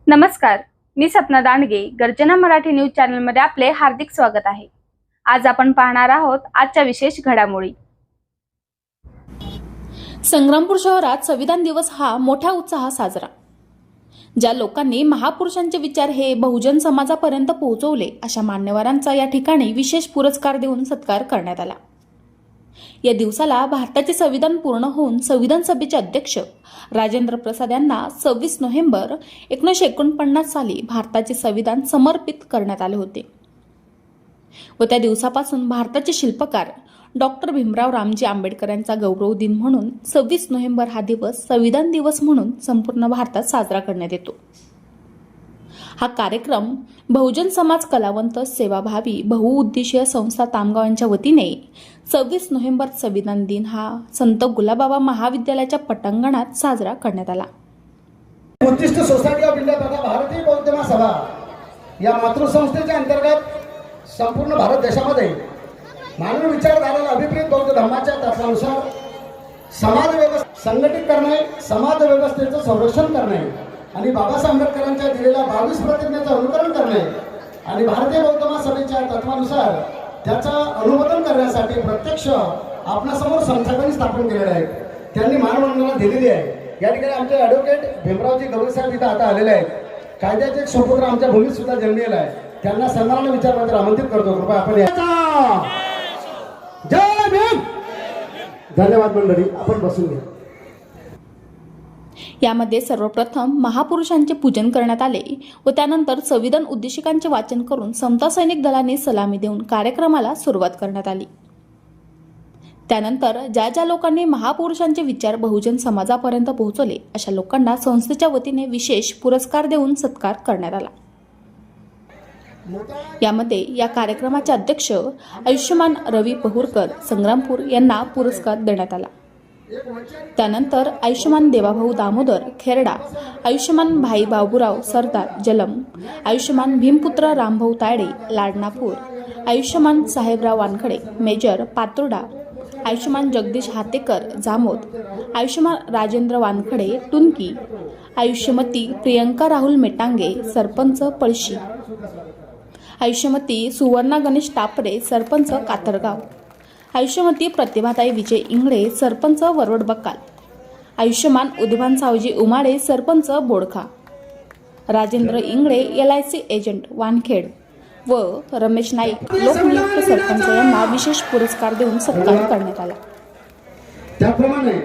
नमस्कार, मी सपना दांडगे. गर्जना मराठी न्यूज चॅनलमध्ये आपले हार्दिक स्वागत आहे. आज आपण पाहणार आहोत आजच्या विशेष घडामोडी. संग्रामपूर शहरात संविधान दिवस हा मोठ्या उत्साहात साजरा. ज्या लोकांनी महापुरुषांचे विचार हे बहुजन समाजापर्यंत पोहोचवले अशा मान्यवरांचा या ठिकाणी विशेष पुरस्कार देऊन सत्कार करण्यात आला. या दिवसाला भारताचे संविधान पूर्ण होऊन संविधान सभेचे अध्यक्ष राजेंद्र प्रसाद यांना 26 नोव्हेंबर 1949 साली भारताचे संविधान समर्पित करण्यात आले होते व त्या दिवसापासून भारताचे शिल्पकार डॉक्टर भीमराव रामजी आंबेडकर यांचा गौरव दिन म्हणून 26 नोव्हेंबर हा दिवस संविधान दिवस म्हणून संपूर्ण भारतात साजरा करण्यात येतो. हा कार्यक्रम बहुजन समाज कलावंत सेवाभावी बहुउद्देशीय संस्था तामगाव यांच्या वतीने 26 नोव्हेंबर संविधान दिन हा संत गुलाबबाबा महाविद्यालयाच्या पटांगणात साजरा करण्यात आला. बुद्धिस्ट सोसायटी ऑफ इंडिया तथा भारतीय बौद्ध महासभा या मातृसंस्थेच्या अंतर्गत संपूर्ण भारत देशामध्ये मानवी विचारधारेला अभिप्रेत बौद्ध धर्माच्या तत्वानुसार समाज व्यवस्था संघटित करणे, समाज व्यवस्थेचं संरक्षण करणे आणि बाबासाहेब आंबेडकरांच्या दिलेल्या 22 प्रतिज्ञेचं अनुकरण करणे आणि भारतीय बौद्ध महासभेच्या तत्वानुसार त्याचं अनुमोदन करण्यासाठी प्रत्यक्ष आपणासमोर संस्थापन स्थापन केलेले आहेत. त्यांनी मानवंदना दिलेली आहे. या ठिकाणी आमचे ॲडव्होकेट भीमरावजी गवळी साहेब इथं आता आलेले आहेत. कायद्याचे एक सुपुत्र आमच्या भूमीत सुद्धा जन्मलेला आहे. त्यांना सन्मानाने विचारपत्र आमंत्रित करतो. कृपया आपण जय भीम. धन्यवाद मंडळी, आपण बसून घ्या. यामध्ये सर्वप्रथम महापुरुषांचे पूजन करण्यात आले व त्यानंतर संविधान उद्देशिकांचे वाचन करून समता सैनिक दलाने सलामी देऊन कार्यक्रमाला सुरुवात करण्यात आली. त्यानंतर ज्या लोकांनी महापुरुषांचे विचार बहुजन समाजापर्यंत पोहोचवले अशा लोकांना संस्थेच्या वतीने विशेष पुरस्कार देऊन सत्कार करण्यात आला. यामध्ये या कार्यक्रमाचे अध्यक्ष आयुष्यमान रवी पहुरकर संग्रामपूर यांना पुरस्कार देण्यात आला. त्यानंतर आयुष्यमान देवाभाऊ दामोदर खेरडा, आयुष्यमान भाई बाबूराव सरदार जलम, आयुष्यमान भीमपुत्र रामभाऊ तायडे लाडनापूर, आयुष्यमान साहेबराव वानखडे मेजर पातुर्डा, आयुष्यमान जगदीश हातेकर जामोद, आयुष्यमान राजेंद्र वानखडे टुनकी, आयुष्यमती प्रियंका राहुल मेटांगे सरपंच पळशी, आयुष्यमती सुवर्णा गणेश टापरे सरपंच कातरगाव, आयुष्यमती प्रतिभाताई विजय इंगळे सरपंच वरवड बक्काल, आयुष्यमान उदभान सावजी उमाडे सरपंच बोडखा, राजेंद्र इंगळे LIC एजंट वानखेड व रमेश नाईक लोकनियुक्त सरपंच यांना विशेष पुरस्कार देऊन सत्कार करण्यात आला. त्याप्रमाणे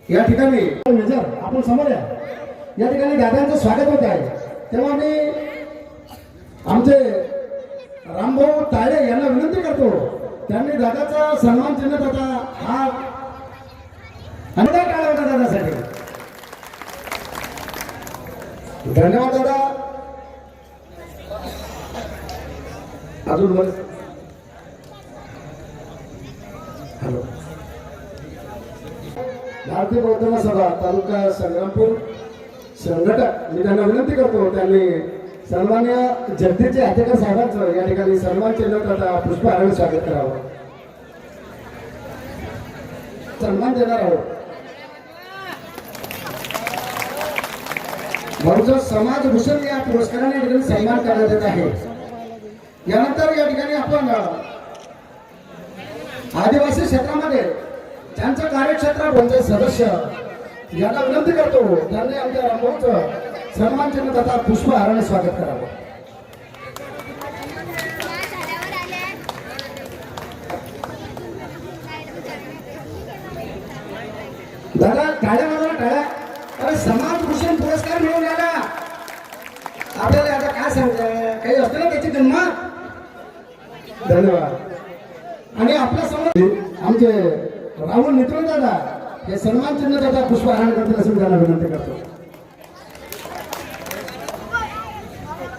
या ठिकाणी आपण समोर या ठिकाणी दादांचं स्वागत होत आहे. तेव्हा मी आमचे रामभाऊ तायडे यांना विनंती करतो, त्यांनी दादाचा सन्मान चिन्ह दादा हा अनुदान काढला होता दादासाठी. धन्यवाद दादा. अजून हॅलो. भारतीय बौद्ध महासभा तालुका संग्रामपूर संघटक मी त्यांना विनंती करतो, त्यांनी सन्मान्य जगदीश हातेकर साहेबांचं या ठिकाणी सन्मान चिन्ह तथा पुष्पहाराने स्वागत करावं. सन्मान देणार आहोत. बहुजन समाज भूषण या पुरस्काराने या ठिकाणी सन्मान करण्यात येत आहे. यानंतर या ठिकाणी आपण आदिवासी क्षेत्रामध्ये ज्यांचं कार्यक्षेत्रात सदस्य यांना विनंती करतो, त्यांनी आमच्या रामभाऊचं सन्मान चिन्ह तथा पुष्पहाराने स्वागत करावं. दादा टाळ्या वाजवा टाळ्या. अरे समाज भूषण पुरस्कार मिळून आला आपल्याला. आता काय सांगताय, काही असतं ना त्याची जन्म. धन्यवाद. आणि आपल्या समोर आमचे राहुल मित्र दादा हे सन्मान चिन्ह दादा पुष्पहार करतील असं त्यांना विनंती करतो.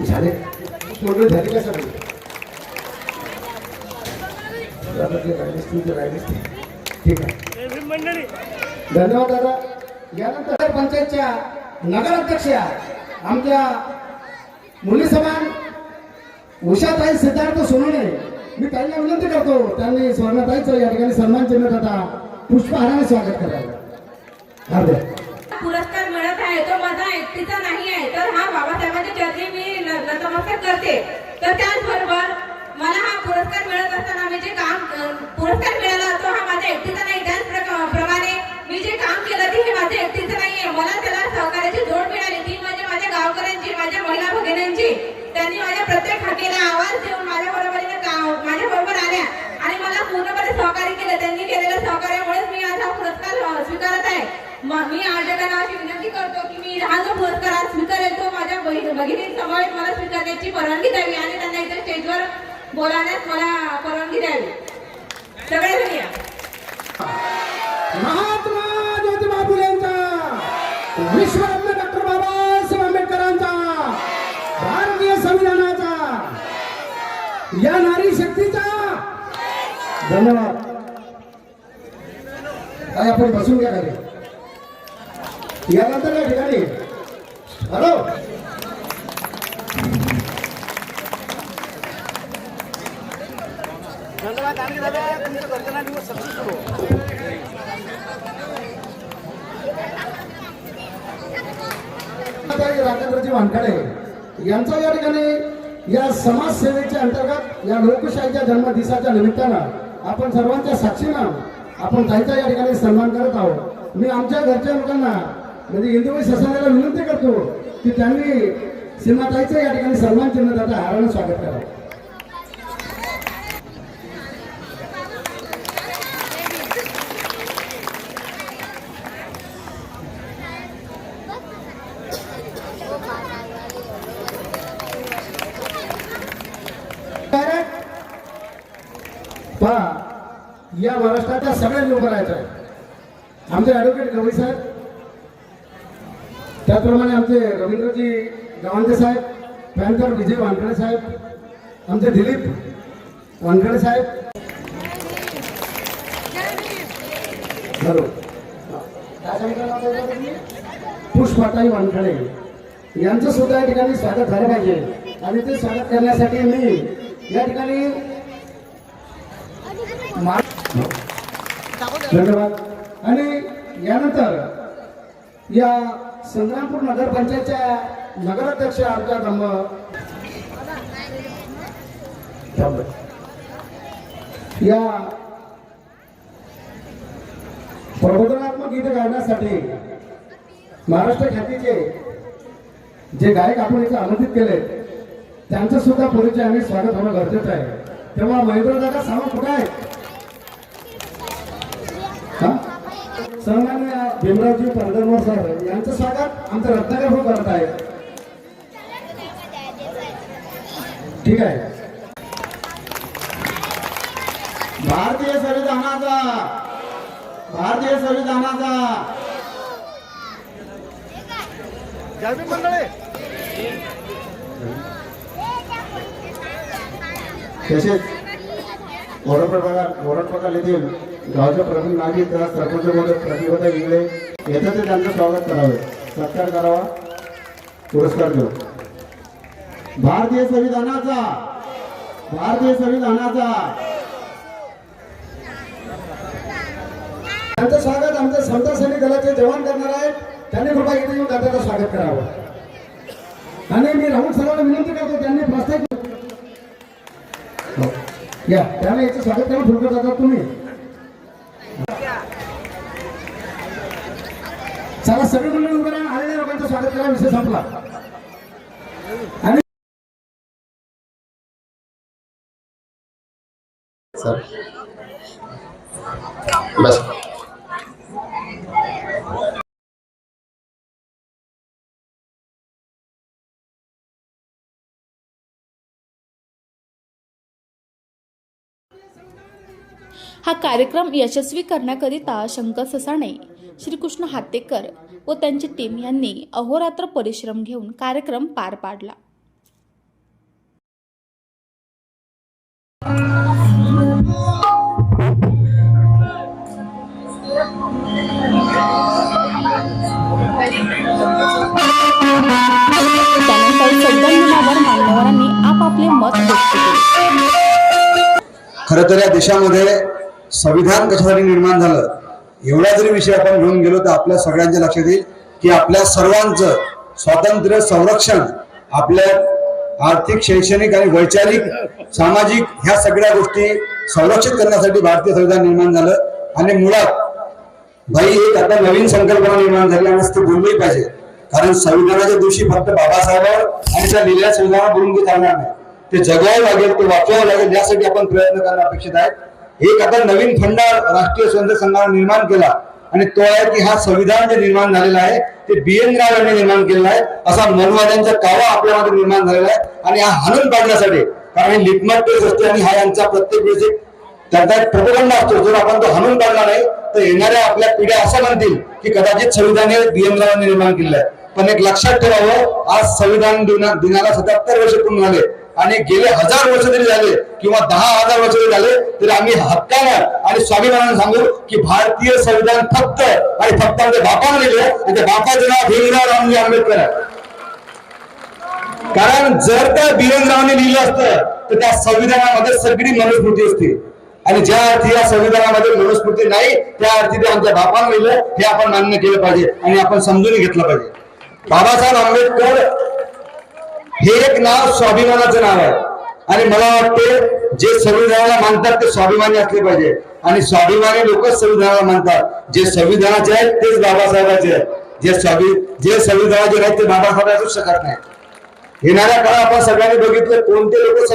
झाले झाले का सगळे ठीक आहे. धन्यवाद दादा. यानंतर पंचायतच्या नगराध्यक्ष आमच्या मुली समान उषाताई सिद्धार्थ सोनवणे मी त्यांना विनंती करतो, त्यांनी स्वर्णताईचं या ठिकाणी सन्मान चिन्ह तथा पुष्पहाराने स्वागत करावं. पुरस्कार मिळत आहे तो माझा एकटीचा नाही आहे, तर हा बाबासाहेबांच्या चरणी मी नतमस्तक करते. तर त्याचबरोबर मला हा पुरस्कार मिळत असताना मी जे काम पुरस्कार मिळाला तो हा माझ्या एकटीचा नाही, त्याचप्रमाणे मी जे काम केलं ते हे माझ्या एकटीचं नाहीये. मला त्याला सहकार्याची जोड मिळाली, ती म्हणजे माझ्या गावकऱ्यांची, माझ्या महिला भगिनींची. त्यांनी माझ्या प्रत्येक हाकेला आवाज देऊन माझ्या बरोबर आल्या आणि मला पूर्णपणे सहकार्य केलं. त्यांनी केलेल्या सहकार्यामुळेच मी आज हा पुरस्कार स्वीकारत आहे. मी आयोजकांना अशी विनंती करतो की मी हा जो पुरस्कार आज स्वीकारेल तो माझ्या भगिनींसमवेत मला स्वीकारण्याची परवानगी द्यावी आणि त्यांना इथे स्टेजवर बोलावण्यास मला परवानगी द्यावी. सगळ्यांनी या. महात्मा ज्योतिबा फुलेंचा, विश्वरत्न डॉक्टर बाबासाहेब आंबेडकरांचा, भारतीय संविधानाचा, या नारी शक्तीचा धन्यवाद. काय आपण बसून घ्या खाली. यानंतर या ठिकाणी हॅलो राजेंद्रजी वानखडे यांचा या ठिकाणी या समाजसेवेच्या अंतर्गत या लोकशाहीच्या जन्मदिवसाच्या निमित्तानं आपण सर्वांच्या साक्षीनं आपण ताईचा या ठिकाणी सन्मान करत आहोत. मी आमच्या घरच्या लोकांना म्हणजे हिंदुबाई ससाण्याला विनंती करतो की त्यांनी सीमाताईचं या ठिकाणी सन्मान चिन्ह त्याच्या हारानं स्वागत करावं. या महाराष्ट्राच्या सगळ्यांनी उभं राहायचं आहे. आमचे ॲडव्होकेट गवई साहेब, त्याचप्रमाणे आमचे रवींद्रजी गावंडे साहेब, पॅनकर विजय वानखडे साहेब, आमचे दिलीप वानखडे साहेब, पुष्पाताई वानखडे यांचं सुद्धा या ठिकाणी स्वागत झालं पाहिजे. आणि ते स्वागत करण्यासाठी मी या ठिकाणी धन्यवाद. आणि यानंतर या संग्रामपूर नगरपंचायतच्या नगराध्यक्ष आमच्या या प्रबोधनात्मक गीत गायण्यासाठी महाराष्ट्र ख्यातीचे जे गायक आपण इथे आमंत्रित केले त्यांचं सुद्धा परिचय आणि स्वागत होणं गरजेचं आहे. तेव्हा महेंद्रदादा सावंत कुठे आहेत? सन्मान्य भीमरावजी परगरवार साहेब यांचं स्वागत आमचं रत्नाकर भाऊ करत आहे. ठीक आहे. भारतीय संविधानाचा तसेच वरडप्रकार येथील गावचे प्रवीण नागी तथा सरपंच प्रतिभा इंगळे येथे ते त्यांचं स्वागत करावे, सत्कार करावा, पुरस्कार देऊ. भारतीय संविधानाचा त्यांचं स्वागत आमचे समता सैनिक दलाचे जवान करणार आहेत. त्यांनी कृपया इथे येऊन दादाचं स्वागत करावं. आणि मी राहुल सरांना विनंती करतो त्यांनी प्रस्ताव या त्याला याचं स्वागत करून फुलकर जातात तुम्ही. चला सगळे मंडळी उभे राहून आलेल्या लोकांचं स्वागत करा. विषय संपला. आणि बस हा कार्यक्रम यशस्वी करण्याकरिता शंकर ससाणे, श्रीकृष्ण हातेकर व त्यांची टीम यांनी अहोरात्र परिश्रम घेऊन कार्यक्रम पार पाडला. त्यानंतर संविधानावर मान्यवरांनी आपापले मत व्यक्त केले. खरं तर या देशामध्ये संविधान कशासाठी निर्माण झालं एवढा जरी विषय आपण घेऊन गेलो तर आपल्या सगळ्यांच्या लक्षात येईल की आपल्या सर्वांचं स्वातंत्र्य संरक्षण, आपल्या आर्थिक, शैक्षणिक आणि वैचारिक, सामाजिक ह्या सगळ्या गोष्टी संरक्षित करण्यासाठी भारतीय संविधान निर्माण झालं. आणि मुळात भाई एक आता नवीन संकल्पना निर्माण झाली आणि ते बोललंही पाहिजे, कारण संविधानाच्या दिवशी फक्त बाबासाहेबांवर आणि त्या लिहिलेल्या संविधानावर बोलून घेत चालणार नाही, ते जगवावं लागेल, ते वाचवावं लागेल, यासाठी आपण प्रयत्न करणं अपेक्षित आहे. एक आता नवीन फंडा राष्ट्रीय स्वतंत्र संघाने निर्माण केला आणि तो आहे की हा संविधान जे निर्माण झालेलं आहे ते BN राव यांनी निर्माण केलेलं आहे, असा मनवाद्यांचा कावा आपल्यामध्ये निर्माण झालेला आहे. आणि हा हाणून पाडण्यासाठी, कारण हे लिटमट टेस्ट असते आणि हा यांचा प्रत्येक वेळेस त्यांचा एक प्रोपगंड असतो, जर आपण तो हाणून काढला नाही तर येणाऱ्या आपल्या पिढ्या असं म्हणतील की कदाचित संविधान हे BN रावांनी निर्माण केलेलं आहे. पण एक लक्षात ठेवावं, आज संविधान दिनाला 77 वर्ष पूर्ण झाले आणि गेले 1000 वर्ष जरी झाले किंवा 10,000 वर्ष जरी झाले तरी आम्ही हक्कानं आणि स्वाभिमानाने सांगू की भारतीय संविधान फक्त आणि फक्त आमच्या बापाने लिहिले, त्या बापाचं नाव भीमराव रामजी आंबेडकर आहे. कारण जर त्या BN रावांनी लिहिलं असतं तर त्या संविधानामध्ये सगळी मनुस्मृती असते, आणि ज्या अर्थी या संविधानामध्ये मनुस्मृती नाही त्या अर्थी ते आमच्या बापाने लिहिलं, हे आपण मान्य केलं पाहिजे आणि आपण समजून घेतलं पाहिजे. बाबासाहेब आंबेडकर हे एक नाव स्वाभिमानाचं नाव आहे आणि मला वाटते जे संविधानाला मानतात ते स्वाभिमानी असले पाहिजे आणि स्वाभिमानी लोक संविधानाला मानतात. जे संविधानाचे आहेत तेच बाबासाहेबांचे आहेत, जे संविधानाचे आहेत ते बाबासाहेब असू शकत नाही. येणाऱ्या काळात आपण सगळ्यांनी बघितलं कोणते लोक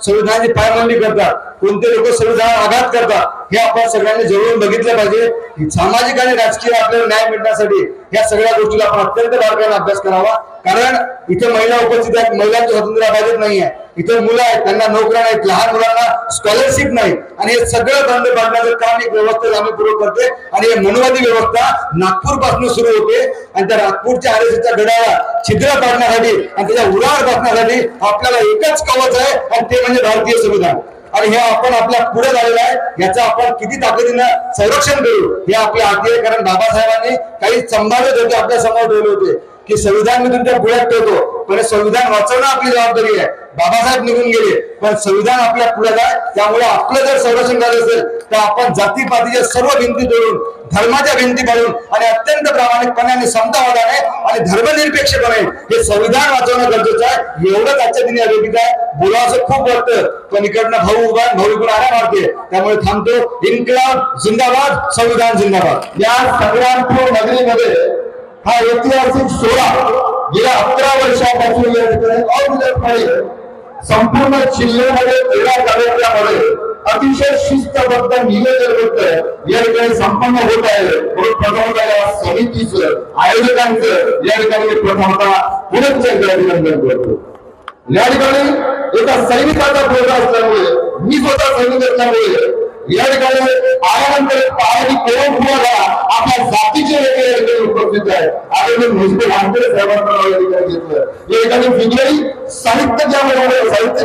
संविधानाची पायमल्ली करतात, कोणते लोक संविधानावर आघात करतात, हे आपण सगळ्यांनी जवळून बघितलं पाहिजे. सामाजिक आणि राजकीय आपल्याला न्याय मिळण्यासाठी या सगळ्या गोष्टीला आपण अत्यंत बारकाईने अभ्यास करावा. कारण इथे महिला उपस्थित आहेत, महिलांचं स्वातंत्र्य अबाधित नाही आहे, इथे मुलं आहेत त्यांना नोकऱ्या नाहीत, लहान मुलांना स्कॉलरशिप नाही, आणि हे सगळं बंद पाडण्याचं काम एक व्यवस्था आम्ही पूर्ण करते. आणि हे मनवादी व्यवस्था नागपूर पासून सुरू होते आणि त्या नागपूरच्या RSSच्या गडाला छिद्र पाडण्यासाठी आणि त्याच्या उरावर बसण्यासाठी आपल्याला एकच कवच आहे आणि ते म्हणजे भारतीय संविधान. आणि हे आपण आपल्या पुढे झालेलं आहे, याचं आपण किती ताकदीनं संरक्षण करू हे आपल्या हाती आहे. कारण बाबासाहेबांनी काही संभाव्य धोके आपल्या समोर ठेवले होते की संविधान मी तुमच्या पुढ्यात ठेवतो, पण संविधान वाचवणं आपली जबाबदारी आहे. बाबासाहेब निघून गेले पण संविधान आपल्या पुढे आहे, त्यामुळे आपलं जर संरक्षण करायचं असेल तर आपण जातीपातीच्या सर्व भिंती तोडून, धर्माच्या भिंती पाडून आणि अत्यंत प्रामाणिकपणे आणि समतावादाने आणि धर्मनिरपेक्षपणे हे संविधान वाचवणं गरजेचं आहे. एवढंच आजच्या दिनी अभिप्राय आहे. बोलावं खूप वाटतं पण इकडनं भाऊ उभा भाऊ इकडून आल्या मारते, त्यामुळे थांबतो. इन्कलाब जिंदाबाद, संविधान जिंदाबाद. या संग्रामपूर नगरीमध्ये हा ऐतिहासिक सोहळा गेल्या 11 वर्षापासून या ठिकाणी अविरतपणे संपूर्ण जिल्ह्यामध्ये 13 तालुक्यामध्ये अतिशय शिस्तबद्ध नियोजनबद्ध या ठिकाणी संपन्न होत आहे. प्रथमतः या समितीचं आयोजकांचं या ठिकाणी प्रथमतः पुनश्च अभिनंदन करतो. या ठिकाणी एका सैनिकाचा प्रोग्राम असल्यामुळे मी स्वतः सैनिक असल्यामुळे या ठिकाणी आल्यानंतर पायाची कोण तुम्हाला आपल्या जातीचे वेगळे या ठिकाणी उपस्थित आहे. आदरणीय भोसले वानखेडे साहेबांचं नाव या ठिकाणी घेतलं. या ठिकाणी वेगळी साहित्य ज्यामध्ये साहित्य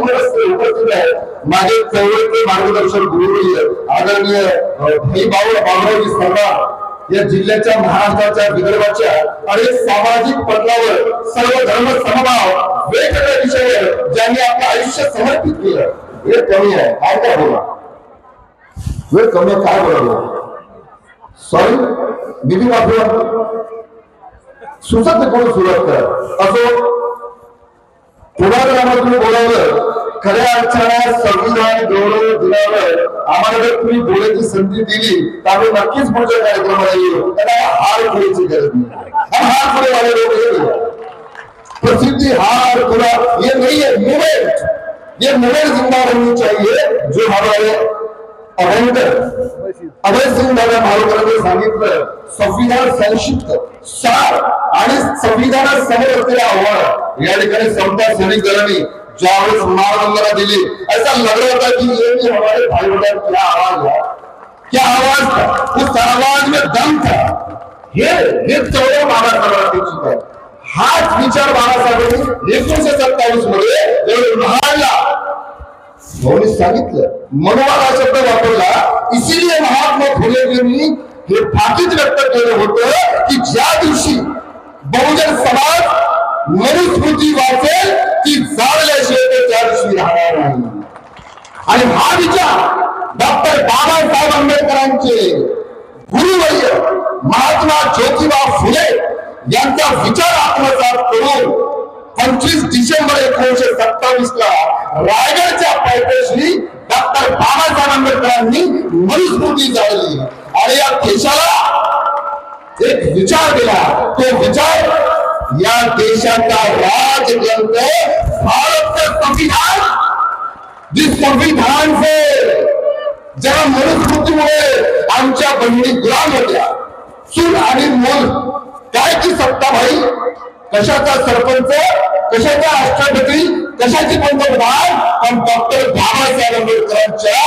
उपस्थित आहे. माझे चळवळीचे मार्गदर्शक गुरुवर्य आदरणीय भाई बाबूरावजी सरदार या जिल्ह्याच्या, महाराष्ट्राच्या, विदर्भाच्या आणि सामाजिक पटलावर सर्व धर्म समभाव वेगवेगळ्या विषयावर ज्यांनी आपलं आयुष्य समर्पित केलं. हे कमी आहे काय बोला, वेळ कमी काय बोलावं, सॉरी बिबी मात्र सुचत कोण सुरुवात कर असो. पुढाकारामध्ये तुम्ही बोलावलं, खऱ्या अर्थाने संविधान गौरव दिल्यावर आम्हाला जर तुम्ही बोलायची संधी दिली तर आम्ही नक्कीच पुढच्या कार्यक्रमाला येऊ. त्याला हार खोलायची गरज नाही. हार खोले वाले लोक हे प्रसिद्धी हार खुला ये नहीं है मूवमेंट, ये मूवमेंट जिंदा होनी चाहिए जो हमारे अभय सिंग दादा मालुकरांनी सांगितलं. संविधान संक्षिप्त सार आणि संविधानासमोर असलेल्या आव्हान या ठिकाणी समता सैनिक दलांनी ज्यावेळेस महाराजांना दिली ऐसा लग रहा था कि ये भी हमारे भाई बहन क्या आवाज है, क्या आवाज था, उस आवाज में दम था. हे चौदा बाबासाहेबांची आहे. हाच विचार बाबासाहेबांनी 1927 मध्ये महाडला भाऊनी सांगितलं. मनोवाद हा शब्द वापरला. इसीलिए महात्मा फुलेंनी हे फाकीच व्यक्त केलं होतं की ज्या दिवशी बहुजन समाज मनुस्मृती वाचेल ती जाळल्याशिवाय ते त्या दिवशी राहणार नाही. आणि हा विचार डॉक्टर बाबासाहेब आंबेडकरांचे गुरुवर्य महात्मा ज्योतिबा फुले यांचा विचार आत्मसात करून 25 डिसेंबर 1927 ला रायगडच्या पायथ्याशी डॉक्टर बाबासाहेब आंबेडकरांनी मनुस्मृती जाळली आणि या देशाला एक विचार दिला. तो विचार या देशाचा राजग्रंथ भारत का संविधान, जिस संविधान से ज्या मनुस्मृतीमुळे आमच्या बहिणी गुलाम होत्या, चूल आणि मूल काय की सत्ता भाई, कशाचा सरपंच, कशाचा राष्ट्रपती, कशाची पंतप्रधान, पण डॉक्टर बाबासाहेब आंबेडकरांच्या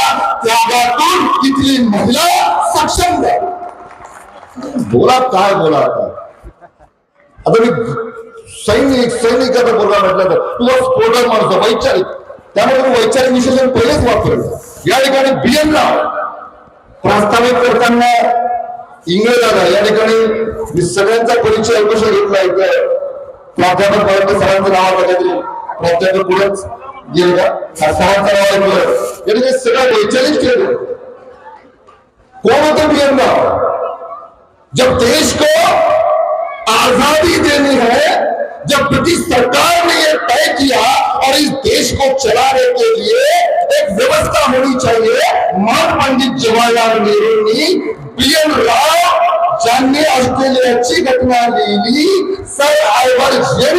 त्यागातून इथली महिला सक्षम झाली. बोला काय बोला आता मी सैनिकाचा बोलला म्हटलं तर तुला स्फोटक माणूस वैचारिक, त्यामुळे तुम्ही वैचारिक विशेषण पहिलेच वापरलं. या ठिकाणी BN राव प्रास्ताविक करताना इंग्रजाला या ठिकाणी मी सगळ्यांचा परिचय अवश्य घेतला इथं. प्राध्यापक पर्यंत सरांचं नाव आलं काहीतरी, प्राध्यापक पुढेच गेलं का सरांचं नाव ऐकलं या ठिकाणी सगळं वैचारिक केलं. कोण होतं BN राव? जब देश को आजादी देनी है, जब ब्रिटिश सरकार ने यह तय किया और इस देश को चलाने के लिए एक व्यवस्था होनी चाहिए, महात्मा पंडित जवाहरलाल नेहरू ने BN राव ज्यांनी ऑस्ट्रेलियाची घटना लिहिली, सर आयव्हर जेन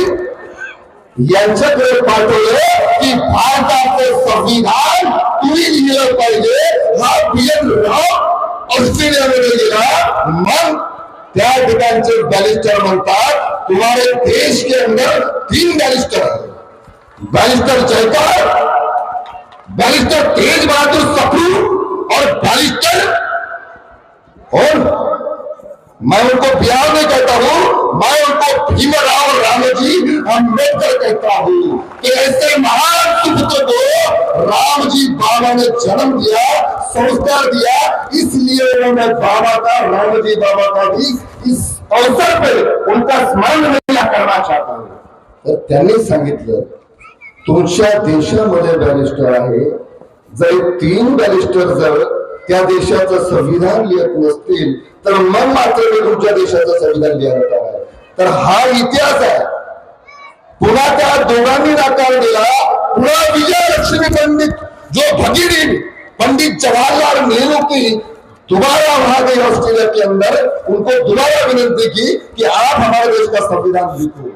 यांच्याकडे पाठवलं की भारताचं संविधान तुम्ही लिहिलं पाहिजे. हा BN राव ऑस्ट्रेलियामध्ये गेला. मग त्या ठिकाणचे बॅरिस्टर म्हणतात तुम्हारे देश के अंदर 3 बैरिस्टर है, बैरिस्टर जयकर, बैरिस्टर तेज बहादुर सप्रू और बैरिस्टर और मैं उनको बिहार में कहता हूं, मैं उनको भीमराव रामजी अम्बेडकर कहता हूं कि ऐसे महान सुपुत्र को रामजी बाबा ने जन्म दिया, संस्कार दिया, इसलिए उन्होंने बाबा का, रामजी बाबा का भी इस अवसर पे उनका स्मरण मैं करना चाहता हूं. तर त्यांनी सांगितलं तुमच्या देशामध्ये बॅरिस्टर आहे, जर 3 बॅरिस्टर जर त्या देशाचं संविधान लिहित नसतील तर मग मात्र मी तुमच्या देशाचं संविधान लिहायला आहे. तर हा इतिहास आहे. पुन्हा त्या दोघांनी नकार दिला. पुन्हा विजयलक्ष्मी पंडित जो भगीरथ पंडित जवाहरलाल नेहरू की दोबारा वहां गई ऑस्ट्रेलिया के अंदर, उनको दोबारा विनंती की कि आप हमारे देश का संविधान लिखो.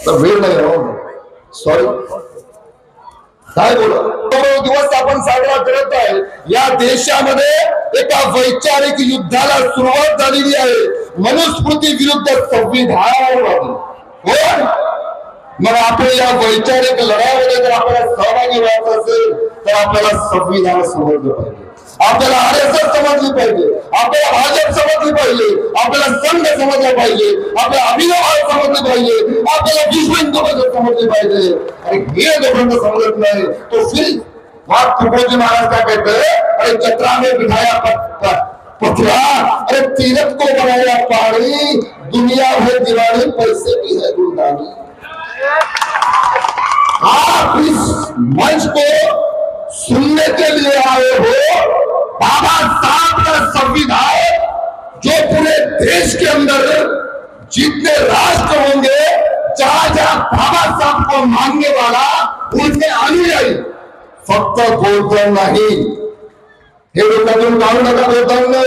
तर वेळ नाही हो, सॉरी काय बोला. दिवस आपण साजरा करत आहे. या देशामध्ये एका वैचारिक युद्धाला सुरुवात झालेली आहे. मनुस्मृती विरुद्ध संविधानवादी कोण? मग आपण या वैचारिक लढ्यामध्ये जर आपल्याला सहभागी व्हायचं असेल तर आपल्याला संविधान समजलं पाहिजे, आपल्याला RSS समजली पाहिजे, आपल्याला भाजप समजली पाहिजे, आपल्याला संघ समजला पाहिजे, आपल्याला अभिनव समजले पाहिजे, आपल्याला विश्व हिंदू समजले पाहिजे. आणि हे दोघांना समजत नाही तो फिर बात तुकोजी महाराज क्या कहते हैं, अरे चतरा में बिठाया पथरा, अरे तीरथ को बनाया पहाड़ी, दुनिया है दीवानी, पैसे की है गुलदानी. आप इस मंच को सुनने के लिए आए हो. बाबा साहब का संविधान जो पूरे देश के अंदर जितने राष्ट्र होंगे, जहां जहां बाबा साहब को मानने वाला उनके अनुयायी फक्त बोलतो नाही, हे लोकांतून काढू नका बोलताना.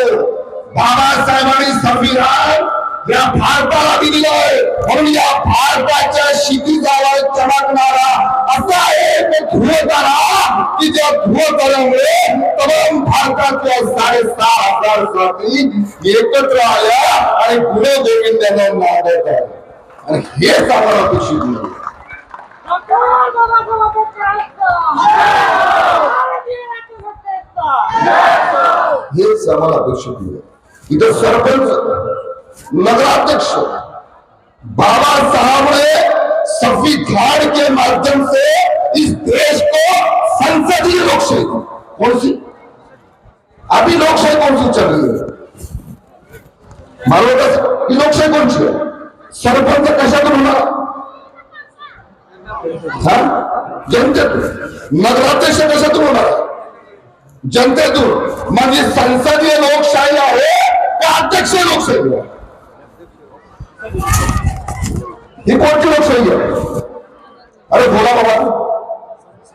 बाबासाहेबांनी संविधान या भारताला दिलंय, म्हणून या भारताच्या क्षितिजाला चमकणारा असा एक ध्रुवतारा की ज्या ध्रुवताऱ्यामुळे तमाम भारताच्या 6,500 जाती एकत्र आल्या आणि गुरु गोविंदांना नांदत आहे. आणि हेच आम्हाला अपेक्षित नाही. हेच आम्हाला अपेक्षित नाही. इथं सरपंच, नगराध्यक्ष बाबा साहब ने संविधान के माध्यम से इस देश को संसदीय लोकशाही, कौन सी अभी लोकशाही कौन सी चल रही है, मालूम है लोकशाही कौन सी है? सरपंच कशातून होणार? जनतेतून. नगराध्यक्ष कशातून होणार? जनतेतून. म्हणजे संसदीय लोकशाही आहे का अध्यक्षीय लोकशाही आहे? ही कोणती लोकशाही आहे? अरे बोला बाबा.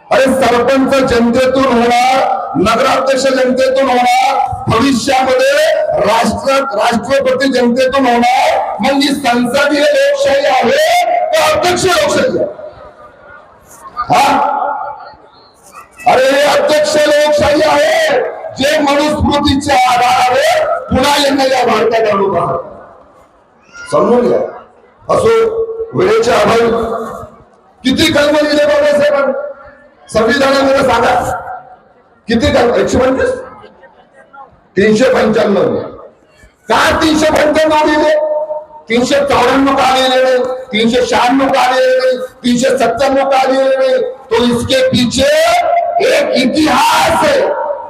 अरे सरपंच जनतेतून होणार, नगराध्यक्ष जनतेतून होणार, भविष्यामध्ये राष्ट्रपती जनतेतून होणार. म्हणजे संसदीय लोकशाही आहे का अध्यक्ष लोकशाही आहे? हा, अरे अध्यक्ष लोकशाही आहे जे मनुस्मृतीच्या आधारावर पुन्हा यांना या भारतात आणू पाहत. समजून घ्या. असो, वेळेच्या अभावी किती कलम लिहिले बाबासाहेबांनी संविधानामध्ये सांगा? किती कलम? 125, 395. का 395 लिहिले? 394 का लिहिले नाही? 396 का लिहिले नाही? 397 का लिहिले नाही? तो इसके पीछे एक इतिहास है.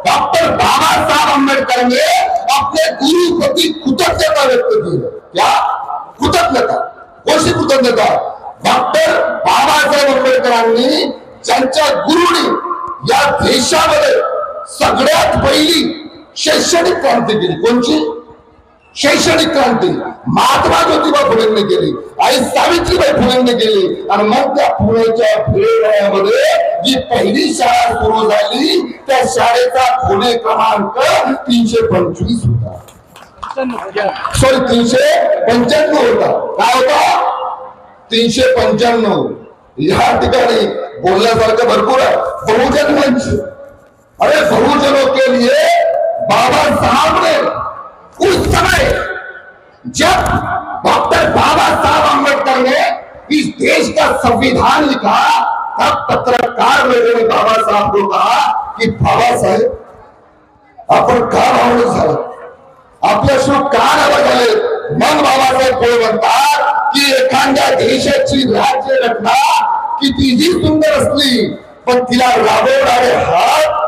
डॉक्टर बाबा साहब अम्बेडकर ने अपने गुरु प्रति कृतज्ञता व्यक्त की. क्या कृतज्ञता? कोणती कृतज्ञता? डॉक्टर बाबासाहेब आंबेडकरांनी त्यांच्या गुरुनी या देशामध्ये सगळ्यात पहिली शैक्षणिक क्रांती केली. कोणची शैक्षणिक क्रांती? महात्मा ज्योतिबा फुलेंनी केली, आई सावित्रीबाई फुलेंनी केली. आणि मग त्या पुण्याच्या खेडेगावामध्ये जी पहिली शाळा सुरू झाली त्या शाळेचा खोली क्रमांक 325 होता. सॉरी 395 होता. काय होता? 395. या ठिकाणी बोलण्यासारखं भरपूर आहे. बहुजन मंच. अरे बहुजनों के लिए बाबा साहब ने उस समय जब डॉक्टर बाबा साहब अम्बेडकर ने इस देश का संविधान लिखा तब पत्रकार लोगों ने बाबा साहब को कहा कि बाबा साहेब आपण का भावनिक झाला, आपल्याशी का नाराज झाले? मग बाबासाहेब कोण म्हणतात की एखाद्या देशाची राज्य घटना कितीही सुंदर असली पण तिला राबवणारे हात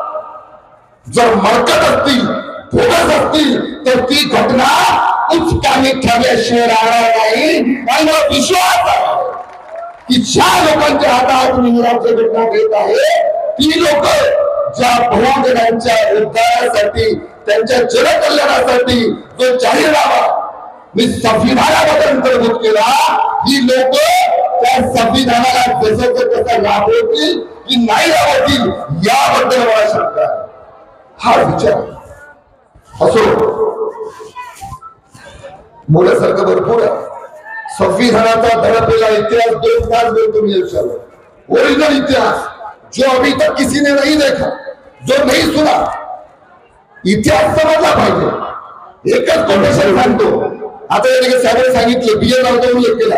जर मरकट असतील, बोगस असतील तर ती घटना उचकामी ठरल्याशिवाय राहणार नाही. आणि मला विश्वास आहे की ज्या लोकांच्या हातात तुम्ही राज्य घटना घेत आहे ती लोक ज्या बहुजनांच्या उद्धारासाठी, त्यांच्या जनकल्याणासाठी जो जाहीरनामा मी संविधानामध्ये अंतर्भूत केला, ही लोक त्या संविधानाला जसं तसं राबवतील की नाही राबवतील याबद्दल मला शंका आहे. हा विचार असो, बोलण्यासारखं भरपूर आहे. संविधानाचा धडपलेला इतिहास 2 तास बोलतो मी विचारलं. ओरिजिनल इतिहास जो अभी तक किसी ने नहीं देखा, जो नहीं सुना. इतिहास समजला पाहिजे. एकच कोटेशन सांगतो. आता या साहेबांनी सांगितलं, बीए नव्हतं उल्लेख केला.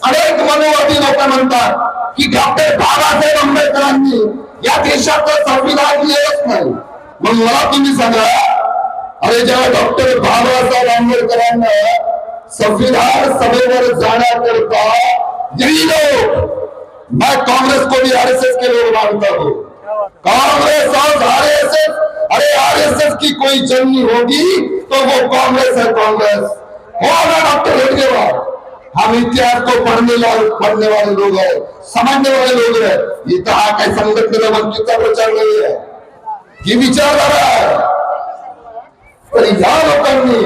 अनेक मनोवादी लोक म्हणतात की डॉक्टर बाबासाहेब आंबेडकरांनी या देशाचं संविधान लिहिलंच नाही. मग मला तुम्ही सांगा, अरे जेव्हा डॉक्टर बाबासाहेब आंबेडकरांना संविधान सभेवर जाण्याकरता यही लोग, मैं कांग्रेस को भी आरएसएस के लोग मानता हूं, कांग्रेस और आरएसएस, अरे आरएसएस की कोई जननी होगी तो वो कांग्रेस है. कांग्रेस होगा डॉक्टर हेडगेवार. हम इतिहास को पढ़ने वाले लोग हैं, समझने वाले लोग हैं. इथं हा काही संघटनेला वंचितचा प्रचार नाही आहे, ही विचारधारा आहे. तर या लोकांनी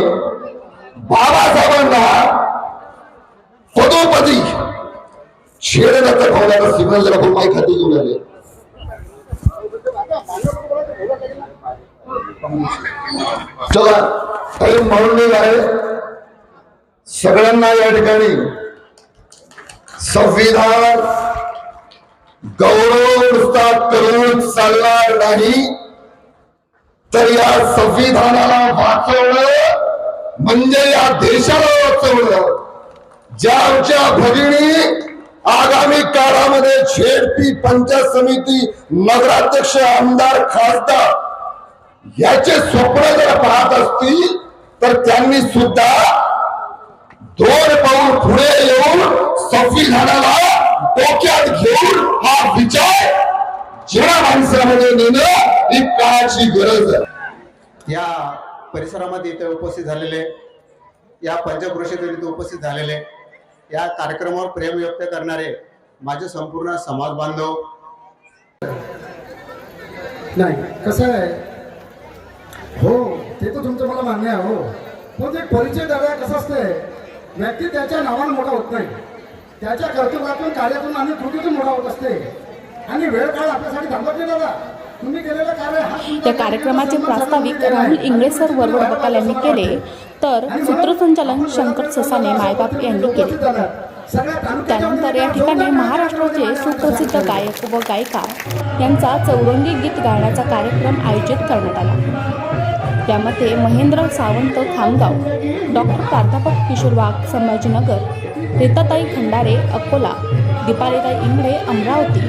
बाबासाहेबांना पदोपदी छेडण्याचा भावनाचा सिग्नल जरा भूमाई खाती घेऊन आले. चला टाइम म्हणून आहे. सगळ्यांना या ठिकाणी संविधान गौरव नुसता करून चालणार नाही, तर या संविधानाला वाचवणं म्हणजे या देशाला वाचवणं. ज्या आमच्या भगिनी आगामी काळामध्ये झेडपी, पंचायत समिती, नगराध्यक्ष, आमदार, खासदार याचे स्वप्न जर पाहत असतील तर त्यांनी सुद्धा 2 पाऊल पुढे येऊन संविधानाला डोक्यात घेऊन हा विचार जन माणसामध्ये नेणं ही काळाची गरज आहे. या परिसरामध्ये इथे उपस्थित झालेले, या पंचक्रोशीतून इथे उपस्थित झालेले, या कार्यक्रमावर प्रेम व्यक्त करणारे माझे संपूर्ण समाज बांधव. नाही कसं आहे, हो ते तर तुमचं मला मान्य आहे. हो पण ते परिचय दादा कसं असतंय, व्यक्ती त्याच्या नावाने मोठा होत नाही, त्याच्या कर्तव्यातून, कार्यातून आणि कृतीतून मोठा होत असते. आणि वेळ काळ आपल्यासाठी थांबत नाही दादा. तुम्ही केलेलं कार्य हा त्या कार्यक्रमाचे प्रास्ताविक राहुल इंगळे सर वरवड बकाल यांनी केले, तर सूत्रसंचालन शंकर ससाने मायबाप यांनी केले. त्यानंतर या ठिकाणी महाराष्ट्राचे सुप्रसिद्ध गायक व गायिका यांचा चौरंगी गीत गायनाचा कार्यक्रम आयोजित करण्यात आला. त्यामध्ये महेंद्र सावंत खामगाव, डॉक्टर प्राध्यापक किशोर वाघ संभाजीनगर, रीताताई खंडारे अकोला, दीपालीताई इंगळे अमरावती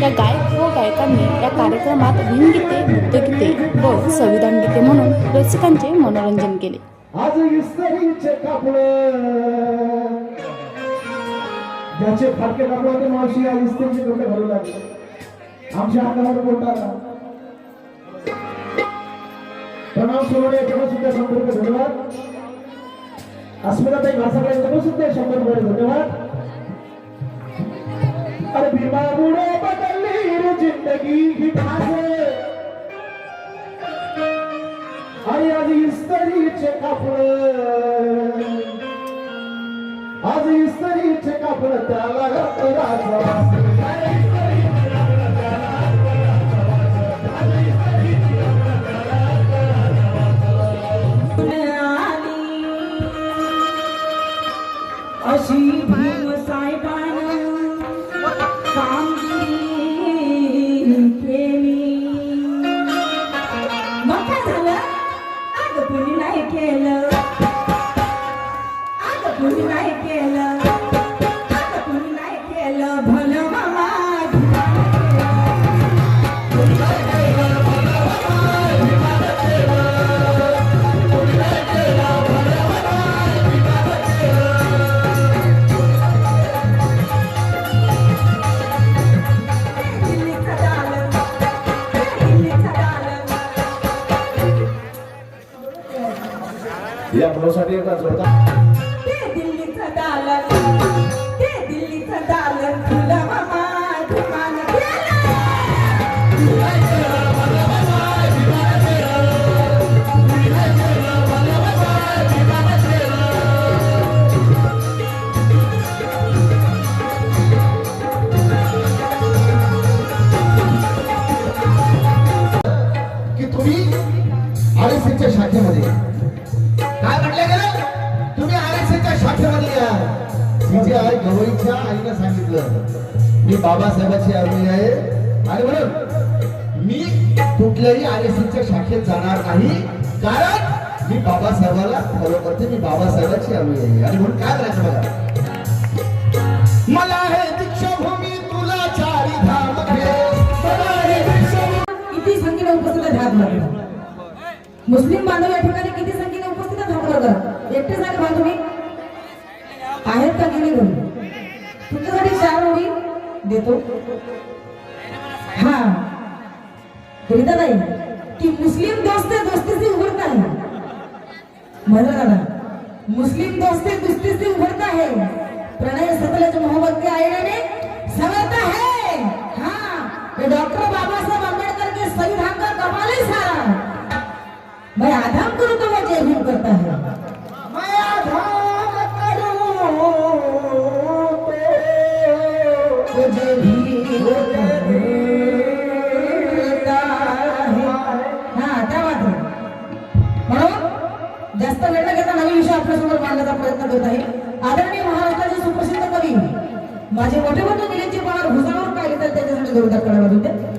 या गायक व गायकांनी या कार्यक्रमात भिनगीते, नृत्यगीते व संविधान गीते म्हणून रसिकांचे मनोरंजन केले. आज इस्त्रीचे कापड ज्याचे फाटके कापड होते मावशी आज इस्त्रीचे कपडे घालू लागले. आमच्या हातावर बोलताना प्रणव सोडे याच्यावर सुद्धा 100 रुपये धन्यवाद. अस्मिताताई भासाकडे याच्यावर सुद्धा 100 रुपये धन्यवाद. अरे भीमा बुडे बदलली रे जिंदगी ही भाषे आणि आज इस्त्रीचे कापड, आज इस्त्रीचे कापड त्याला राजा अशी भीम साहेबानं कामगिरी केली. मग काय झालं? अगं कुणी नाही केलं, अगं कुणी नाही केलं, अगं कुणी नाही केलं भलं मामा. या मुलासाठी एकदा जोरदार ते दिल्लीचं दालन, ते दिल्लीचं दालन तुला मामा धुमान की तुम्ही आरएसएसच्या शाखेमध्ये काय म्हटलं गेलं? तुम्ही आरएसएसच्या शाखेमध्ये या. तिची आई गवईच्या आईनं सांगितलं मी बाबासाहेबांची आर्मी आहे आणि म्हणून मी कुठल्याही आरएसएसच्या शाखेत जाणार नाही, कारण मी बाबासाहेबाला फॉलो करते, मी बाबासाहेबांची आर्मी आहे. आणि म्हणून काय करायचं बघा, मला हे दीक्षाभूमी तुला चारी धाम किती संख्येने उपस्थित हात मारला. मुस्लिम बांधव या ठिकाणी किती संख्येने उपस्थित हात मारला. एकटे झाले बा तुम्ही आहेत का गेले घरी? तुमच्यासाठी 4 ओळी देतो. हा कविता नाही की मुस्लिम दोस्ते दोस्ती से उभरता है, म्हणा ना, मुस्लिम दोस्ते दोस्ती से उभरता है, प्रणय सतलज मोहब्बत के आईने में संवरता है. हाँ ये डॉक्टर बाबा साहब अम्बेडकर के संविधान का कमाल ही सारा. मैं आधाम करूं तो वो जय भीम करता है. मैं आधाम करूं तो जय भीम करता है. हाँ त्या वाटतं म्हणून जास्त वेळ न घेता नवीन विषय आपल्यासमोर मांडण्याचा प्रयत्न करत आहे. आदरणीय महाराष्ट्राचे सुप्रसिद्ध कवी माझे मोठे मोठे दिलेचे पवार भुजावर पाहिले तर त्याच्यासाठी जोरदार करावा होते.